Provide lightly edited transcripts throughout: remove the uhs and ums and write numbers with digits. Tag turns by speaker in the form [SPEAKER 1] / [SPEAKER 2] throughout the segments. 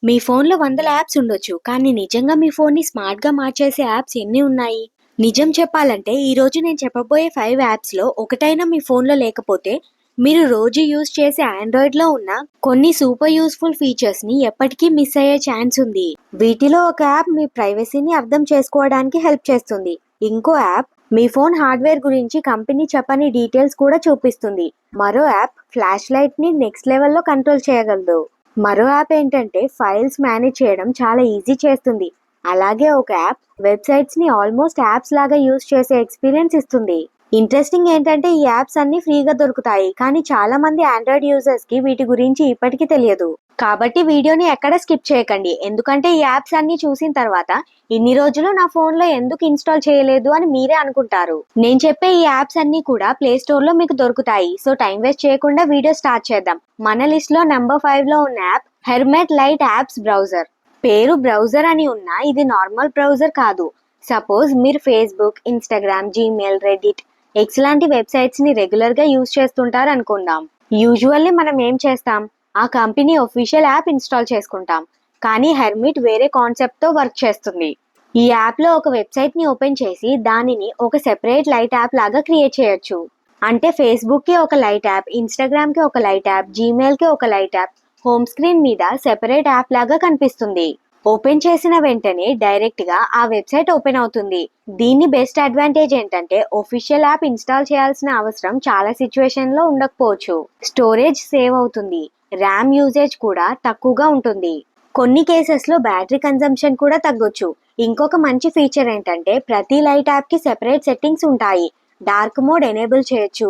[SPEAKER 1] మీ ఫోన్‌లో వందల యాప్స్ ఉండొచ్చు. కానీ నిజంగా మీ ఫోన్‌ని స్మార్ట్‌గా మార్చేసే యాప్స్ ఎన్ని ఉన్నాయి? నిజం చెప్పాలంటే ఈరోజు నేను చెప్పబోయే 5 యాప్స్‌లో ఒకటైనా మీ ఫోన్‌లో లేకపోతే మీరు రోజు యూజ్ చేసే ఆండ్రాయిడ్‌లో ఉన్న కొన్ని సూపర్ యూజ్‌ఫుల్ ఫీచర్స్‌ని ఎప్పటికీ మిస్ అయ్యే ఛాన్స్ ఉంది. వీటిలో ఒక యాప్ మీ ప్రైవసీని అర్థం చేసుకోవడానికి హెల్ప్ చేస్తుంది. ఇంకో యాప్ మీ ఫోన్ హార్డ్వేర్ గురించి కంపెనీ చెప్పని డీటెయిల్స్ కూడా చూపిస్తుంది. మరో యాప్ ఫ్లాష్ లైట్‌ని నెక్స్ట్ లెవెల్‌లో కంట్రోల్ చేయగలదు. మరో యాప్ ఏంటంటే ఫైల్స్ మేనేజ్ చేయడం చాలా ఈజీ చేస్తుంది. అలాగే ఒక యాప్ వెబ్సైట్స్‌ని ఆల్మోస్ట్ యాప్స్ లాగా యూజ్ చేసే ఎక్స్పీరియన్స్ ఇస్తుంది. ఇంట్రెస్టింగ్ ఏంటంటే ఈ యాప్స్ అన్నీ ఫ్రీగా దొరుకుతాయి. కానీ చాలా మంది ఆండ్రాయిడ్ యూజర్స్‌కి వీటి గురించి ఇప్పటికీ తెలియదు. కాబట్టి వీడియోని ఎక్కడ స్కిప్ చేయకండి. ఎందుకంటే ఈ యాప్స్ అన్నీ చూసిన తర్వాత ఇన్ని రోజులు నా ఫోన్‌లో ఎందుకు ఇన్‌స్టాల్ చేయలేదు అని మీరే అనుకుంటారు. నేను చెప్పే ఈ యాప్స్ అన్నీ కూడా ప్లే స్టోర్‌లో మీకు దొరుకుతాయి. సో టైం వేస్ట్ చేయకుండా వీడియో స్టార్ట్ చేద్దాం. మన లిస్ట్‌లో నంబర్ 5లో ఉన్న యాప్ హెర్మెట్ లైట్ యాప్స్ బ్రౌజర్. పేరు బ్రౌజర్ అని ఉన్నా ఇది నార్మల్ బ్రౌజర్ కాదు. సపోజ్ మీరు Facebook, Instagram, Gmail, Reddit, X లాంటి వెబ్సైట్స్‌ని రెగ్యులర్‌గా యూజ్ చేస్తుంటారు అనుకుందాం. యూజువల్లీ మనం ఏం చేస్తాం? ఆ కంపెనీ ఒఫీషియల్ యాప్ ఇన్‌స్టాల్ చేసుకుంటాం. కానీ హెర్మిట్ వేరే కాన్సెప్ట్‌తో వర్క్ చేస్తుంది. ఈ యాప్‌లో ఒక వెబ్సైట్‌ని ఓపెన్ చేసి దానిని ఒక సెపరేట్ లైట్ యాప్ లాగా క్రియేట్ చేయొచ్చు. అంటే ఫేస్‌బుక్‌కి ఒక లైట్ యాప్, ఇన్‌స్టాగ్రామ్‌కి ఒక లైట్ యాప్, జీమెయిల్‌కి ఒక లైట్ యాప్, హోమ్ స్క్రీన్ మీద సెపరేట్ యాప్ లాగా కనిపిస్తుంది. ఓపెన్ చేసిన వెంటనే డైరెక్ట్‌గా ఆ వెబ్సైట్ ఓపెన్ అవుతుంది. దీని బెస్ట్ అడ్వాంటేజ్ ఏంటంటే ఒఫీషియల్ యాప్ ఇన్‌స్టాల్ చేయాల్సిన అవసరం చాలా సిచ్యువేషన్‌లో ఉండకపోవచ్చు. స్టోరేజ్ సేవ్ అవుతుంది. ర్యామ్ యూసేజ్ కూడా తక్కువగా ఉంటుంది. కొన్ని కేసెస్‌లో బ్యాటరీ కన్జంప్షన్ కూడా తగ్గొచ్చు. ఇంకొక మంచి ఫీచర్ ఏంటంటే ప్రతి లైట్ యాప్‌కి సెపరేట్ సెట్టింగ్స్ ఉంటాయి. డార్క్ మోడ్ ఎనేబుల్ చేయొచ్చు.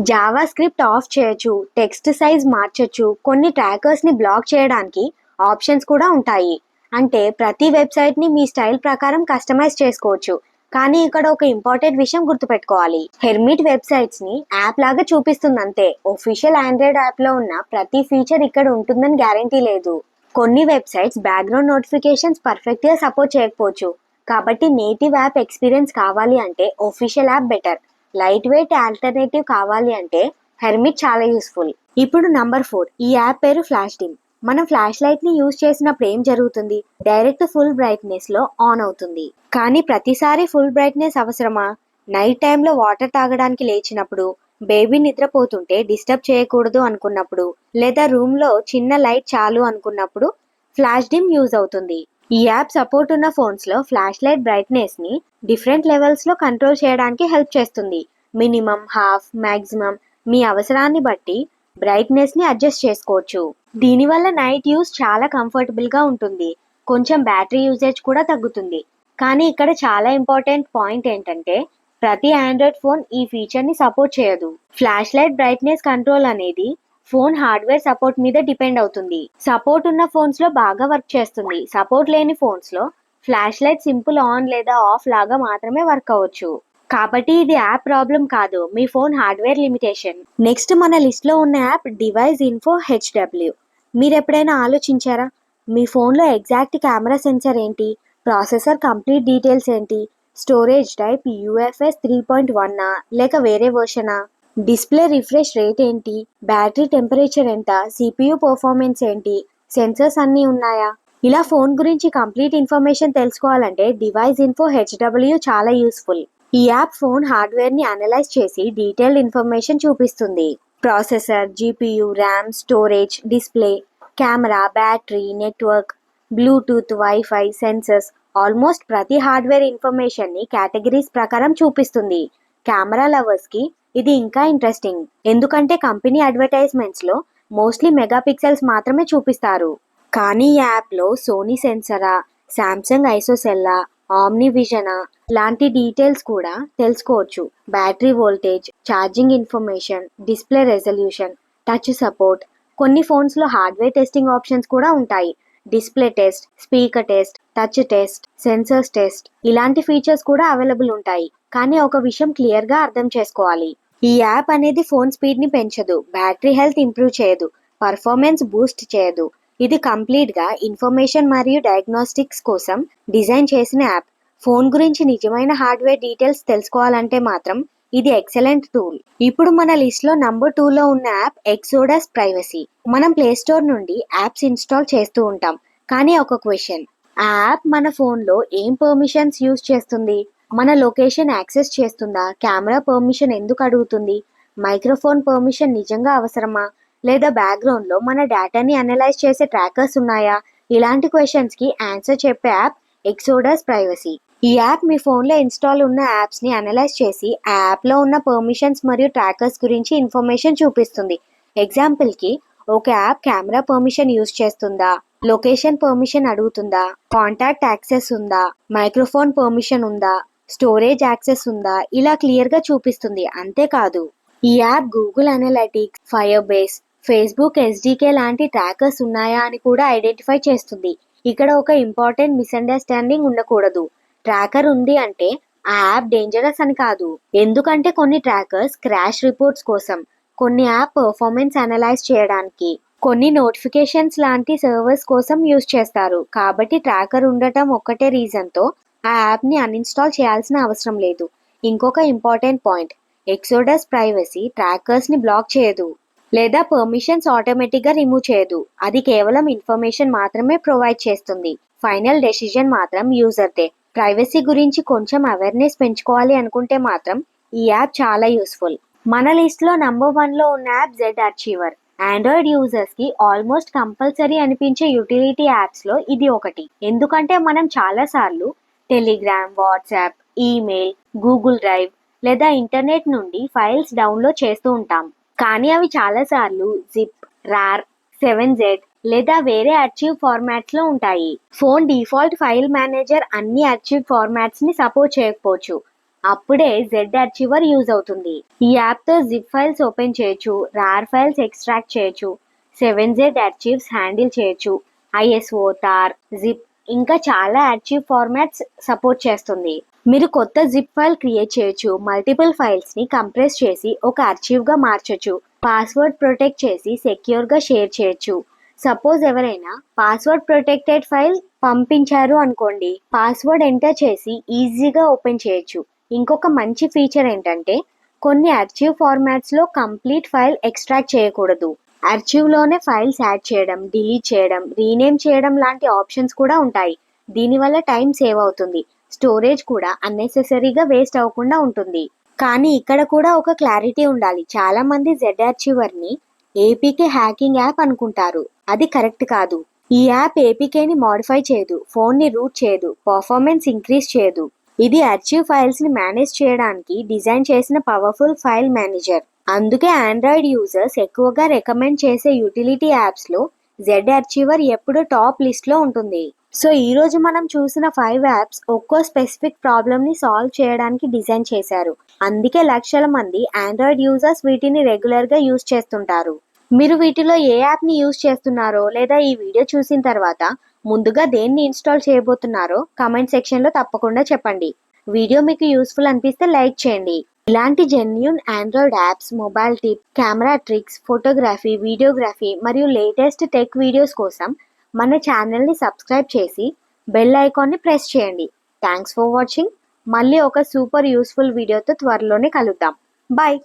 [SPEAKER 1] జావా స్క్రిప్ట్ ఆఫ్ చేయొచ్చు. టెక్స్ట్ సైజ్ మార్చొచ్చు. కొన్ని ట్రాకర్స్‌ని బ్లాక్ చేయడానికి ఆప్షన్స్ కూడా ఉంటాయి. అంటే ప్రతి వెబ్సైట్‌ని మీ స్టైల్ ప్రకారం కస్టమైజ్ చేసుకోవచ్చు. కానీ ఇక్కడ ఒక ఇంపార్టెంట్ విషయం గుర్తుపెట్టుకోవాలి. హెర్మిట్ వెబ్సైట్స్‌ని యాప్ లాగా చూపిస్తుందంతే. ఒఫీషియల్ ఆండ్రాయిడ్ యాప్‌లో ఉన్న ప్రతి ఫీచర్ ఇక్కడ ఉంటుందని గ్యారెంటీ లేదు. కొన్ని వెబ్సైట్స్ బ్యాక్‌గ్రౌండ్ నోటిఫికేషన్స్ పర్ఫెక్ట్‌గా సపోర్ట్ చేయకపోవచ్చు. కాబట్టి నేటివ్ యాప్ ఎక్స్పీరియన్స్ కావాలి అంటే official app better. Light weight alternative కావాలి అంటే హెర్మిట్ చాలా యూస్ఫుల్. ఇప్పుడు నంబర్ 4 ఈ యాప్ పేరు ఫ్లాష్ డిమ్. మనం ఫ్లాష్ లైట్‌ని యూజ్ చేసినప్పుడు ఏం జరుగుతుంది? డైరెక్ట్ ఫుల్ బ్రైట్‌నెస్‌లో ఆన్ అవుతుంది. కానీ ప్రతిసారి ఫుల్ బ్రైట్‌నెస్ అవసరమా? నైట్ టైంలో వాటర్ తాగడానికి లేచినప్పుడు, బేబీ నిద్రపోతుంటే డిస్టర్బ్ చేయకూడదు అనుకున్నప్పుడు, లేదా రూమ్‌లో చిన్న లైట్ చాలు అనుకున్నప్పుడు ఫ్లాష్ డిమ్ యూజ్ అవుతుంది. ఈ యాప్ సపోర్ట్ ఉన్న ఫోన్స్‌లో ఫ్లాష్ లైట్ బ్రైట్‌నెస్‌ని డిఫరెంట్ లెవెల్స్‌లో కంట్రోల్ చేయడానికి హెల్ప్ చేస్తుంది. మినిమం, హాఫ్, మాక్సిమం మీ అవసరాన్ని బట్టి బ్రైట్‌నెస్‌ని అడ్జస్ట్ చేసుకోవచ్చు. దీనివల్ల నైట్ యూస్ చాలా కంఫర్టబుల్‌గా ఉంటుంది. కొంచెం బ్యాటరీ యూసేజ్ కూడా తగ్గుతుంది. కానీ ఇక్కడ చాలా ఇంపార్టెంట్ పాయింట్ ఏంటంటే ప్రతి ఆండ్రాయిడ్ ఫోన్ ఈ ఫీచర్‌ని సపోర్ట్ చేయదు. ఫ్లాష్ లైట్ బ్రైట్‌నెస్ కంట్రోల్ అనేది ఫోన్ హార్డ్వేర్ సపోర్ట్ మీద డిపెండ్ అవుతుంది. సపోర్ట్ ఉన్న ఫోన్స్‌లో బాగా వర్క్ చేస్తుంది. సపోర్ట్ లేని ఫోన్స్‌లో ఫ్లాష్ లైట్ సింపుల్ ఆన్ లేదా ఆఫ్ లాగా మాత్రమే వర్క్ అవ్వచ్చు. కాబట్టి ఇది యాప్ ప్రాబ్లం కాదు, మీ ఫోన్ హార్డ్వేర్ లిమిటేషన్. నెక్స్ట్ మన లిస్ట్లో ఉన్న యాప్ డివైస్ ఇన్ఫో హెచ్డబ్ల్యూ. మీరు ఎప్పుడైనా ఆలోచించారా? మీ ఫోన్లో ఎగ్జాక్ట్ కెమెరా సెన్సర్ ఏంటి? ప్రాసెసర్ కంప్లీట్ డీటెయిల్స్ ఏంటి? స్టోరేజ్ టైప్ యూఎఫ్ఎస్ 3.1 లేక వేరే వర్షనా? డిస్ప్లే రిఫ్రెష్ రేట్ ఏంటి? బ్యాటరీ టెంపరేచర్ ఎంత? సిపియు పర్ఫార్మెన్స్ ఏంటి? సెన్సర్స్ అన్నీ ఉన్నాయా? ఇలా ఫోన్ గురించి కంప్లీట్ ఇన్ఫర్మేషన్ తెలుసుకోవాలంటే డివైస్ ఇన్ఫో హెచ్డబ్ల్యూ చాలా యూస్ఫుల్. ఈ యాప్ ఫోన్ హార్డ్వేర్ని అనలైజ్ చేసి డీటెయిల్డ్ ఇన్ఫర్మేషన్ చూపిస్తుంది. Processor, GPU, RAM, storage, display, camera, battery, network, Bluetooth, wifi, sensors almost ప్రతి హార్డ్వేర్ ఇన్ఫర్మేషన్ని కేటగిరీస్ ప్రకారం చూపిస్తుంది. కెమెరా లవర్స్కి ఇది ఇంకా ఇంట్రెస్టింగ్. ఎందుకంటే కంపెనీ అడ్వర్టైజ్మెంట్స్లో మోస్ట్లీ మెగాపిక్సెల్స్ మాత్రమే చూపిస్తారు. కానీ ఈ యాప్లో సోనీ సెన్సరా, శాంసంగ్ ఐసోసెల్లా, ఆమ్ని విజనా లాంటి డీటెయిల్స్ కూడా తెలుసుకోవచ్చు. Battery voltage, charging information, display resolution, touch support. కొన్ని ఫోన్స్లో హార్డ్వేర్ టెస్టింగ్ ఆప్షన్స్ కూడా ఉంటాయి. Display test, speaker test, touch test, sensors test ఇలాంటి ఫీచర్స్ కూడా అవైలబుల్ ఉంటాయి. కానీ ఒక విషయం క్లియర్గా అర్థం చేసుకోవాలి. ఈ యాప్ అనేది ఫోన్ స్పీడ్ని పెంచదు, బ్యాటరీ హెల్త్ ఇంప్రూవ్ చేయదు, పర్ఫార్మెన్స్ బూస్ట్ చేయదు. ఇది కంప్లీట్గా ఇన్ఫర్మేషన్ మరియు డయాగ్నోస్టిక్స్ కోసం డిజైన్ చేసిన యాప్. ఫోన్ గురించి నిజమైన హార్డ్వేర్ డీటెయిల్స్ తెలుసుకోవాలంటే మాత్రం ఇది ఎక్సలెంట్ టూల్. ఇప్పుడు మన లిస్ట్లో నంబర్ 2లో ఉన్న యాప్ ఎక్సోడస్ ప్రైవసీ. మనం ప్లే స్టోర్ నుండి యాప్స్ ఇన్స్టాల్ చేస్తూ ఉంటాం. కానీ ఒక క్వశ్చన్, ఆ యాప్ మన ఫోన్లో ఏం పర్మిషన్స్ యూజ్ చేస్తుంది? మన లొకేషన్ యాక్సెస్ చేస్తుందా? కెమెరా పర్మిషన్ ఎందుకు అడుగుతుంది? మైక్రోఫోన్ పర్మిషన్ నిజంగా అవసరమా? లేదా బ్యాక్గ్రౌండ్లో మన డేటాని అనలైజ్ చేసే ట్రాకర్స్ ఉన్నాయా? ఇలాంటి క్వశ్చన్స్కి ఆన్సర్ చెప్పే యాప్ ఎక్సోడస్ ప్రైవసీ. ఈ యాప్ మీ ఫోన్లో ఇన్స్టాల్ ఉన్న యాప్స్ని అనలైజ్ చేసి ఆ యాప్లో ఉన్న పర్మిషన్స్ మరియు ట్రాకర్స్ గురించి ఇన్ఫర్మేషన్ చూపిస్తుంది. ఎగ్జాంపుల్కి, ఒక యాప్ కెమెరా పర్మిషన్ యూజ్ చేస్తుందా, లొకేషన్ పర్మిషన్ అడుగుతుందా, కాంటాక్ట్ యాక్సెస్ ఉందా, మైక్రోఫోన్ పర్మిషన్ ఉందా, స్టోరేజ్ యాక్సెస్ ఉందా, ఇలా క్లియర్గా చూపిస్తుంది. అంతేకాదు, ఈ app Google analytics, fire base, Facebook SDK లాంటి ట్రాకర్స్ ఉన్నాయా అని కూడా ఐడెంటిఫై చేస్తుంది. ఇక్కడ ఒక ఇంపార్టెంట్ మిస్అండర్స్టాండింగ్ ఉండకూడదు. ట్రాకర్ ఉంది అంటే ఆ యాప్ డేంజరస్ అని కాదు. ఎందుకంటే కొన్ని ట్రాకర్స్ క్రాష్ రిపోర్ట్స్ కోసం, కొన్ని యాప్ పర్ఫార్మెన్స్ అనలైజ్ చేయడానికి, కొన్ని నోటిఫికేషన్స్ లాంటి సర్వర్స్ కోసం యూజ్ చేస్తారు. కాబట్టి ట్రాకర్ ఉండటం ఒక్కటే రీజన్తో ఆ యాప్ని అన్ఇన్స్టాల్ చేయాల్సిన అవసరం లేదు. ఇంకొక ఇంపార్టెంట్ పాయింట్, ఎక్సోడస్ ప్రైవసీ ట్రాకర్స్ని బ్లాక్ చేయదు లేదా పర్మిషన్స్ ఆటోమేటిక్గా రిమూవ్ చేయదు. అది కేవలం ఇన్ఫర్మేషన్ మాత్రమే ప్రొవైడ్ చేస్తుంది. ఫైనల్ డెసిజన్ మాత్రం యూజర్దే. ప్రైవసీ గురించి కొంచెం అవేర్నెస్ పెంచుకోవాలి అనుకుంటే మాత్రం ఈ యాప్ చాలా యూస్ఫుల్. మన లిస్ట్లో నంబర్ 1లో ఉన్న యాప్ జెడ్ అర్చీవర్. ఆండ్రాయిడ్ యూజర్స్కి ఆల్మోస్ట్ కంపల్సరీ అనిపించే యూటిలిటీ యాప్స్లో ఇది ఒకటి. ఎందుకంటే మనం చాలాసార్లు Telegram, WhatsApp, email, Google drive లేదా ఇంటర్నెట్ నుండి ఫైల్స్ డౌన్లోడ్ చేస్తూ ఉంటాం. కానీ అవి చాలాసార్లు జిప్, రార్, 7Z లేదా వేరే అర్చీవ్ ఫార్మాట్స్లో ఉంటాయి. ఫోన్ డిఫాల్ట్ ఫైల్ మేనేజర్ అన్ని అర్చీవ్ ఫార్మాట్స్ని సపోర్ట్ చేయకపోవచ్చు. అప్పుడే జెడ్ అర్చీవర్ యూజ్ అవుతుంది. ఈ యాప్తో జిప్ ఫైల్స్ ఓపెన్ చేయొచ్చు, రార్ ఫైల్స్ ఎక్స్ట్రాక్ట్ చేయొచ్చు, 7Z అర్చీవ్స్ హ్యాండిల్ చేయొచ్చు, ఐఎస్ఓ, టార్, జిప్ ఇంకా చాలా అర్చీవ్ ఫార్మాట్స్ సపోర్ట్ చేస్తుంది. మీరు కొత్త జిప్ ఫైల్ క్రియేట్ చేయొచ్చు, మల్టిపుల్ ఫైల్స్ని కంప్రెస్ చేసి ఒక అర్చీవ్గా మార్చొచ్చు, పాస్వర్డ్ ప్రొటెక్ట్ చేసి సెక్యూర్గా షేర్ చేయొచ్చు. సపోజ్ ఎవరైనా పాస్వర్డ్ ప్రొటెక్టెడ్ ఫైల్ పంపించారు అనుకోండి, పాస్వర్డ్ ఎంటర్ చేసి ఈజీగా ఓపెన్ చేయొచ్చు. ఇంకొక మంచి ఫీచర్ ఏంటంటే, కొన్ని అర్చీవ్ ఫార్మాట్స్లో కంప్లీట్ ఫైల్ ఎక్స్ట్రాక్ట్ చేయకూడదు. అర్చీవ్లోనే ఫైల్స్ యాడ్ చేయడం, డిలీట్ చేయడం, రీనేమ్ చేయడం లాంటి ఆప్షన్స్ కూడా ఉంటాయి. దీనివల్ల టైం సేవ్ అవుతుంది, స్టోరేజ్ కూడా అన్నెసెసరీగా వేస్ట్ అవ్వకుండా ఉంటుంది. కానీ ఇక్కడ కూడా ఒక క్లారిటీ ఉండాలి. చాలా మంది జెడ్ అర్చీవర్ని ఏపీకే హ్యాకింగ్ యాప్ అనుకుంటారు. అది కరెక్ట్ కాదు. ఈ యాప్ ఏపీకేని మాడిఫై చేయదు, ఫోన్ని రూట్ చేయదు, పర్ఫార్మెన్స్ ఇంక్రీజ్ చేయదు. ఇది అర్చీవ్ ఫైల్స్ని మేనేజ్ చేయడానికి డిజైన్ చేసిన పవర్ఫుల్ ఫైల్ మేనేజర్. అందుకే ఆండ్రాయిడ్ యూజర్స్ ఎక్కువగా రికమెండ్ చేసే యూటిలిటీ యాప్స్లో జెడ్ అర్చీవర్ ఎప్పుడూ టాప్ లిస్ట్లో ఉంటుంది. సో ఈరోజు మనం చూసిన 5 యాప్స్ ఒక్కో స్పెసిఫిక్ ప్రాబ్లమ్ని సాల్వ్ చేయడానికి డిజైన్ చేశారు. అందుకే లక్షల మంది ఆండ్రాయిడ్ యూజర్స్ వీటిని రెగ్యులర్గా యూజ్ చేస్తుంటారు. మీరు వీటిలో ఏ యాప్ని యూజ్ చేస్తున్నారో లేదా ఈ వీడియో చూసిన తర్వాత ముందుగా దేన్ని ఇన్స్టాల్ చేయబోతున్నారో కామెంట్ సెక్షన్లో తప్పకుండా చెప్పండి. వీడియో మీకు యూస్ఫుల్ అనిపిస్తే లైక్ చేయండి. ఇలాంటి genuine Android apps, mobile tip, camera tricks, photography, videography మరియు లేటెస్ట్ టెక్ వీడియోస్ కోసం మన ఛానల్ని సబ్స్క్రైబ్ చేసి బెల్ ఐకాన్ని ప్రెస్ చేయండి. Thanks for watching. మళ్ళీ ఒక సూపర్ యూస్ఫుల్ వీడియోతో త్వరలోనే కలుద్దాం. బాయ్.